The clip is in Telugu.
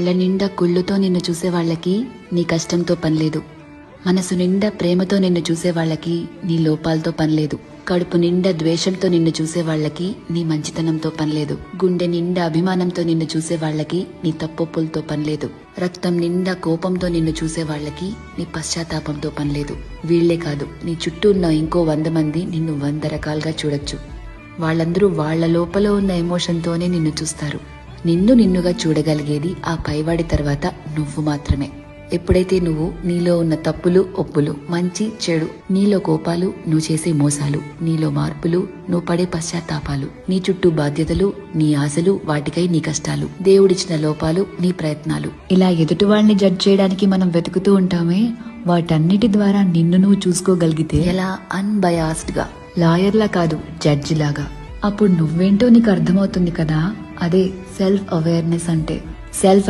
కళ్ళ నిండా కుళ్ళుతో నిన్ను చూసే వాళ్ళకి నీ కష్టంతో పనిలేదు. మనసు నిండా ప్రేమతో నిన్ను చూసే వాళ్ళకి నీ లోపాలతో పనిలేదు. కడుపు నిండా ద్వేషంతో నిన్ను చూసే వాళ్ళకి నీ మంచితనంతో పనిలేదు. గుండె నిండా అభిమానంతో నిన్ను చూసే వాళ్ళకి నీ తప్పొప్పులతో పనిలేదు. రక్తం నిండా కోపంతో నిన్ను చూసే వాళ్ళకి నీ పశ్చాత్తాపంతో పనిలేదు. వీళ్లే కాదు, నీ చుట్టూ ఉన్న ఇంకో 100 మంది నిన్ను 100 రకాలుగా చూడొచ్చు. వాళ్ళందరూ వాళ్ల లోపల ఉన్న ఎమోషన్తోనే నిన్ను చూస్తారు. నిన్ను నిన్నుగా చూడగలిగేది ఆ పైవాడి తర్వాత నువ్వు మాత్రమే. ఎప్పుడైతే నువ్వు నీలో ఉన్న తప్పులు ఒప్పులు, మంచి చెడు, నీలో కోపాలు, నువ్వు చేసే మోసాలు, నీలో మార్పులు, నువ్వు పడే పశ్చాత్తాపాలు, నీ చుట్టూ బాధ్యతలు, నీ ఆశలు, వాటికై నీ కష్టాలు, దేవుడిచ్చిన లోపాలు, నీ ప్రయత్నాలు, ఇలా ఎదుటి వాళ్ళని జడ్జ్ చేయడానికి మనం వెతుకుతూ ఉంటామే, వాటన్నిటి ద్వారా నిన్ను నువ్వు చూసుకోగలిగితే ఎలా అన్బయాస్డ్ గా, లాయర్లా కాదు జడ్జి లాగా, అప్పుడు నువ్వేంటో నీకు అర్థమవుతుంది కదా. అదే సెల్ఫ్ అవేర్నెస్ అంటే. సెల్ఫ్